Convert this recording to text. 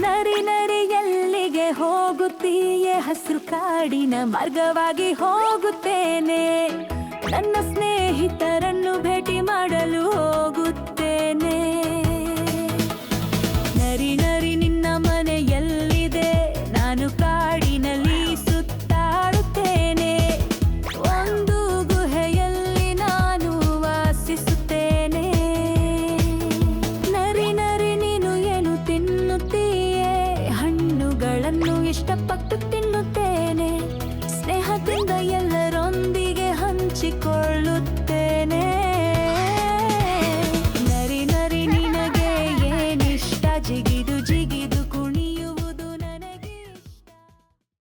ನರಿ ನರಿ ಎಲ್ಲಿಗೆ ಹೋಗುತ್ತೀಯೆ? ಹಸಿರು ಕಾಡಿನ ಮಾರ್ಗವಾಗಿ ಹೋಗುತ್ತೇನೆ. ನನ್ನ ಸ್ನೇಹಿತರನ್ನು ಭೇಟಿ ಮಾಡಲು ಹೋಗುತ್ತೇನೆ.